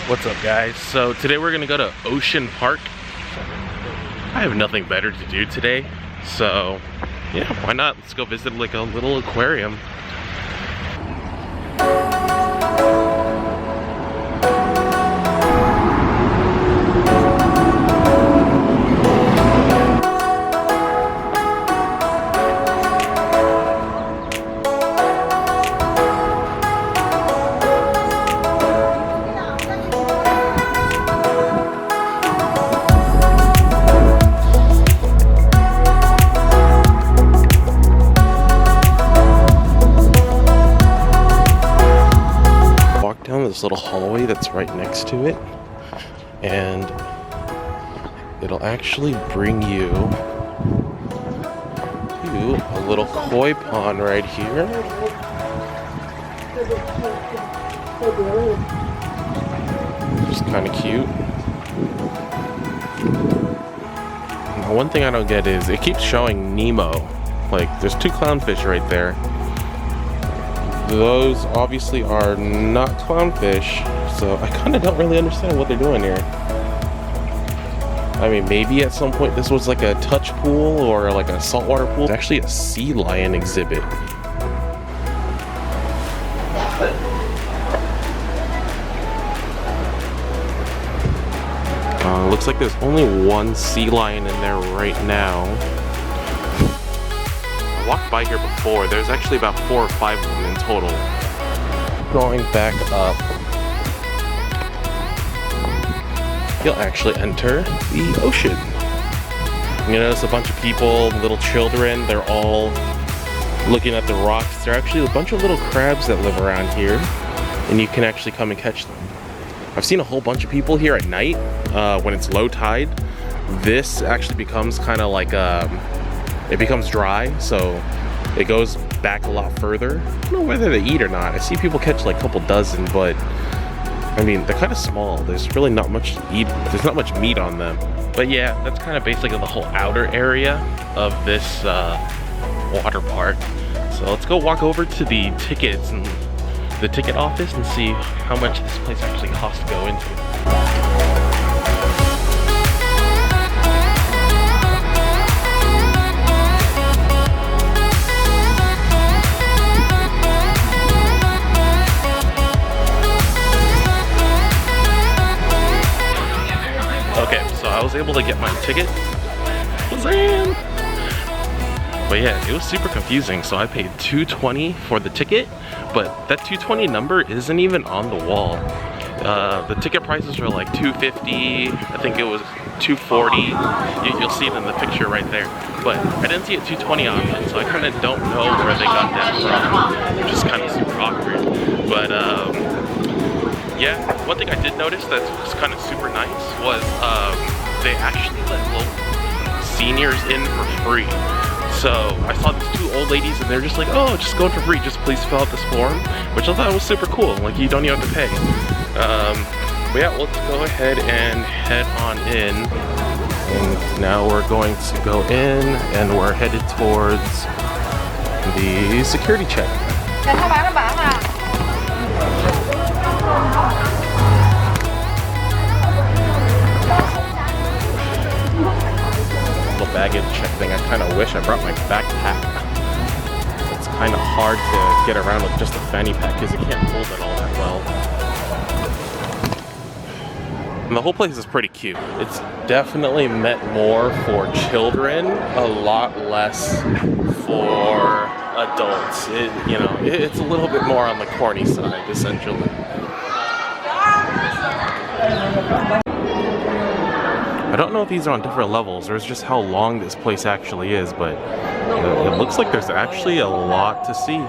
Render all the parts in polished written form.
What's up, guys? So today we're gonna go to Ocean Park. I have nothing better to do today, so yeah, why not? Let's go visit like a little aquarium. Down this little hallway that's right next to it, and it'll actually bring you to a little koi pond right here. Just kind of cute. Now, one thing I don't get is it keeps showing Nemo. Like, there's two clownfish right there. Those obviously are not clownfish, so I kind of don't really understand what they're doing here. I mean, maybe at some point this was like a touch pool or like a saltwater pool. It's actually a sea lion exhibit. Looks like there's only one sea lion in there right now. I walked by here before. There's actually about 4 or 5 of them in total. Going back up, you'll actually enter the ocean. You notice a bunch of people, little children, they're all looking at the rocks. There are actually a bunch of little crabs that live around here, and you can actually come and catch them. I've seen a whole bunch of people here at night when it's low tide. This actually becomes kind of like it becomes dry, so it goes back a lot further. I don't know whether they eat or not. I see people catch like a couple dozen, but I mean, they're kind of small. There's really not much to eat. There's not much meat on them. But yeah, that's kind of basically the whole outer area of this water park. So let's go walk over to the tickets and the ticket office and see how much this place actually costs to go into. Okay, so I was able to get my ticket. But yeah, it was super confusing. So I paid $220 for the ticket, but that $220 number isn't even on the wall. The ticket prices are like $250. I think it was $240. You'll see it in the picture right there. But I didn't see a $220 option, so I kind of don't know where they got that from, which is kind of super awkward. But yeah, one thing I did notice that was kind of super nice was they actually let local seniors in for free. So I saw these 2 old ladies and they're just like, oh, just going for free, just please fill out this form, which I thought was super cool. Like, you don't even have to pay. But yeah, let's go ahead and head on in. And now we're going to go in and we're headed towards the security check. Baggage check thing. I kind of wish I brought my backpack. It's kind of hard to get around with just a fanny pack because you can't hold it all that well. And the whole place is pretty cute. It's definitely meant more for children, a lot less for adults. It's a little bit more on the corny side, essentially. I don't know if these are on different levels or it's just how long this place actually is, but it looks like there's actually a lot to see.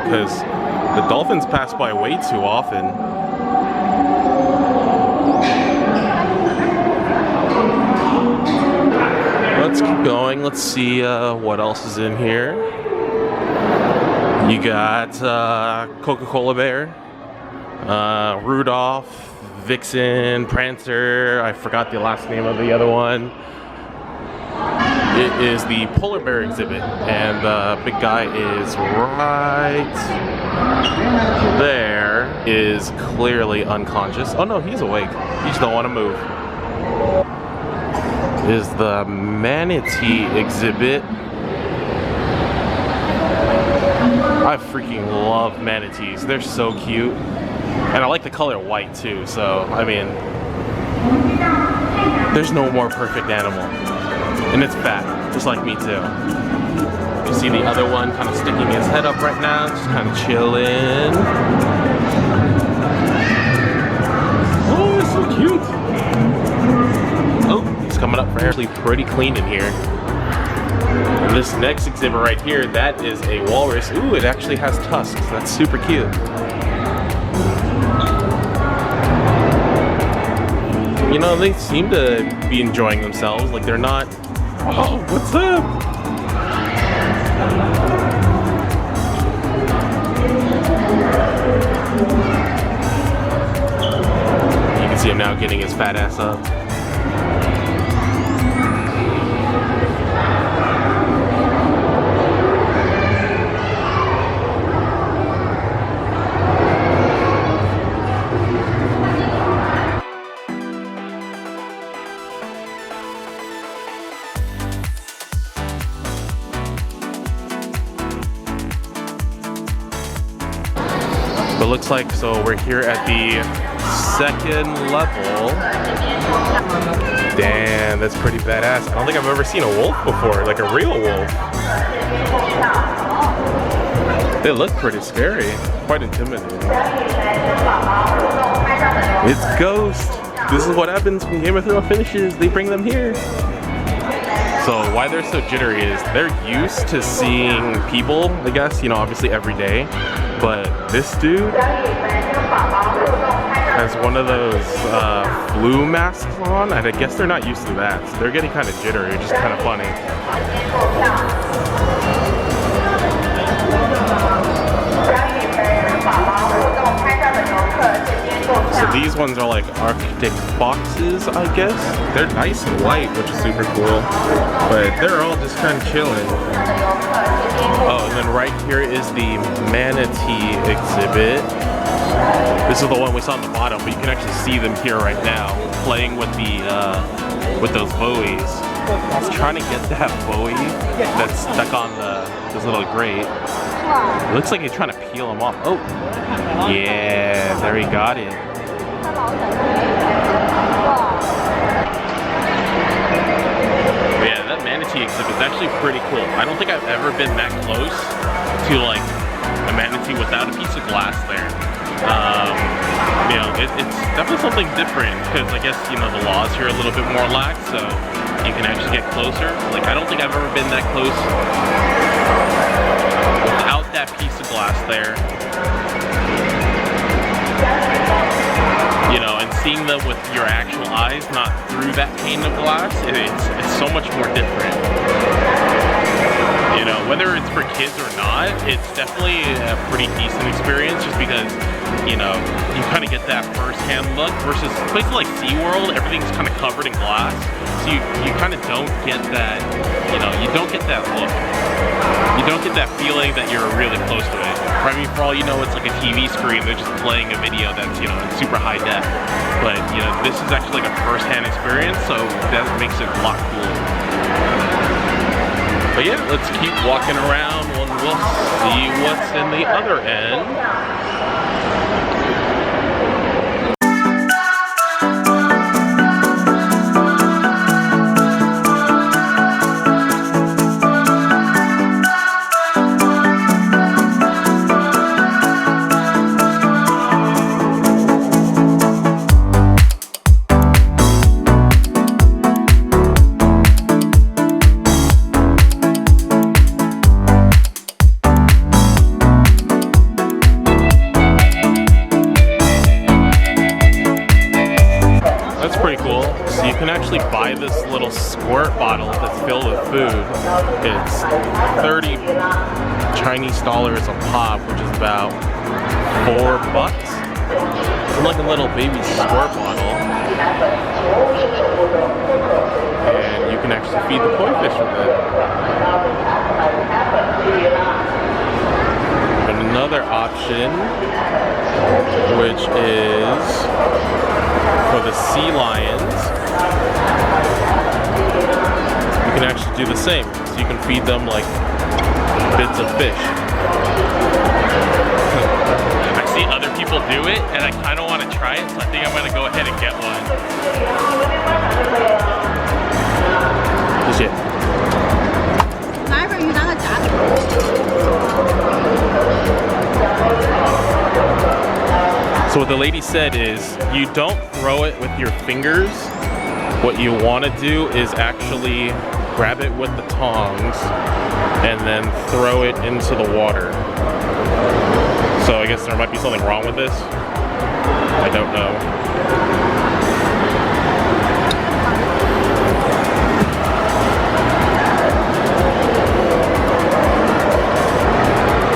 Because the dolphins pass by way too often. Let's keep going. Let's see what else is in here. You got Coca-Cola Bear, Rudolph, Vixen, Prancer. I forgot the last name of the other one. It is the polar bear exhibit, and the big guy is right there. Is clearly unconscious. Oh no, he's awake. He just don't want to move. Is the manatee exhibit. I freaking love manatees. They're so cute. And I like the color white too, so I mean, there's no more perfect animal. And it's fat, just like me too. You see the other one kind of sticking his head up right now, just kind of chilling. Oh, it's so cute. Oh, he's coming up for air. Actually pretty clean in here. And this next exhibit right here, that is a walrus. Ooh, it actually has tusks. That's super cute. You know, they seem to be enjoying themselves. Like they're not. Oh, what's up? You can see him now getting his fat ass up. But looks like, so we're here at the second level. Damn, that's pretty badass. I don't think I've ever seen a wolf before, like a real wolf. They look pretty scary, quite intimidating. It's Ghost. This is what happens when Game of Thrones finishes. They bring them here. So why they're so jittery is they're used to seeing people, I guess, you know, obviously every day. But this dude has one of those flu masks on, and I guess they're not used to that. So they're getting kind of jittery, which is kind of funny. So these ones are like Arctic foxes, I guess. They're nice and white, which is super cool. But they're all just kind of chilling. Oh, and then right here is the manatee exhibit. This is the one we saw on the bottom, but you can actually see them here right now, playing with the with those buoys. I was trying to get that buoy that's stuck on this little grate. It looks like he's trying to peel them off. Oh, yeah, there he got it. Yeah, that manatee exhibit is actually pretty cool. I don't think I've ever been that close to like a manatee without a piece of glass there. You know, it's definitely something different because I guess, you know, the laws here are a little bit more lax, so you can actually get closer. Like, I don't think I've ever been that close without that piece of glass there. You know, and seeing them with your actual eyes, not through that pane of glass, it's so much more different. You know, whether it's for kids or not, it's definitely a pretty decent experience just because, you know, you kind of get that first-hand look versus places like SeaWorld, everything's kind of covered in glass. So you kind of don't get that, you know, you don't get that look. You don't get that feeling that you're really close to it. I mean, for all you know, it's like a TV screen, they're just playing a video that's, you know, in super high def. But, you know, this is actually like a first-hand experience, so that makes it a lot cooler. But yeah, let's keep walking around and we'll see what's in the other end. filled with food. It's 30 Chinese dollars a pop, which is about $4. It's like a little baby squirt bottle. And you can actually feed the koi fish with it. But another option, which is for the sea lions, you can actually do the same. So you can feed them like bits of fish. I see other people do it and I kind of want to try it, so I think I'm going to go ahead and get one. So what the lady said is, you don't throw it with your fingers. What you want to do is actually grab it with the tongs and then throw it into the water. So I guess there might be something wrong with this. I don't know.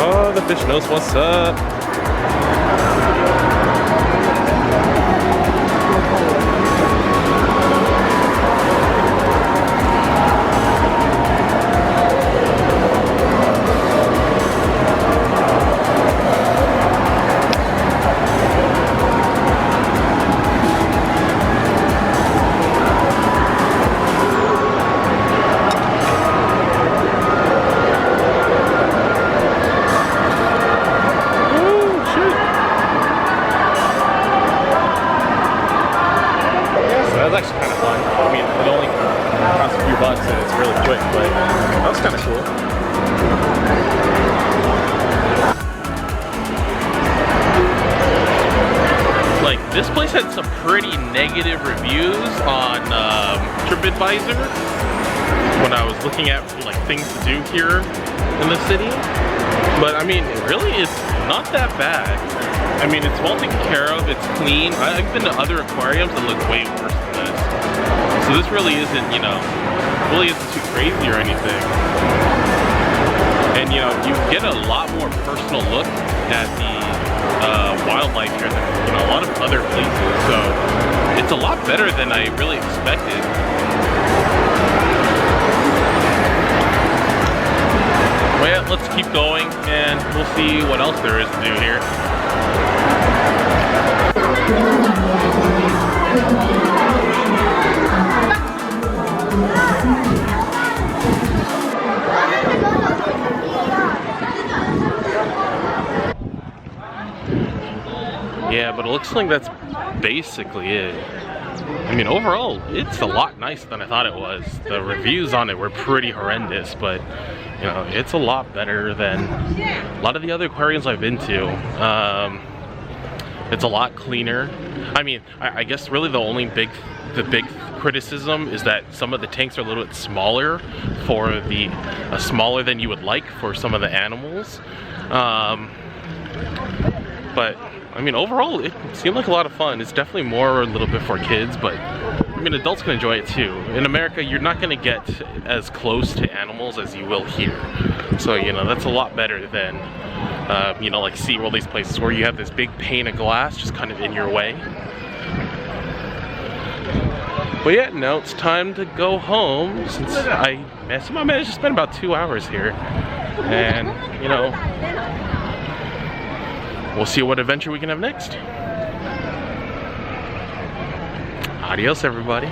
Oh, the fish knows what's up. That's actually kind of fun. I mean, it only costs a few bucks and it's really quick, but that was kind of cool. Like, this place had some pretty negative reviews on TripAdvisor when I was looking at like things to do here in the city. But I mean, really, it's not that bad. I mean, it's well taken care of, it's clean. I've been to other aquariums that look way worse than this. So this really isn't, you know, really isn't too crazy or anything. And you know, you get a lot more personal look at the wildlife here than, you know, a lot of other places. So it's a lot better than I really expected. Well, yeah, let's keep going and we'll see what else there is to do here. Yeah, but it looks like that's basically it. I mean, overall, it's a lot nicer than I thought it was. The reviews on it were pretty horrendous, but you know, it's a lot better than a lot of the other aquariums I've been to. It's a lot cleaner. I mean, I guess really the big criticism is that some of the tanks are a little bit smaller for the smaller than you would like for some of the animals. But I mean, overall, it seemed like a lot of fun. It's definitely more a little bit for kids, but I mean, adults can enjoy it too. In America, you're not going to get as close to animals as you will here. So, you know, that's a lot better than, you know, like SeaWorld, these places where you have this big pane of glass just kind of in your way. But yeah, now it's time to go home since I managed to spend about 2 hours here. And, you know, we'll see what adventure we can have next. Adios, everybody.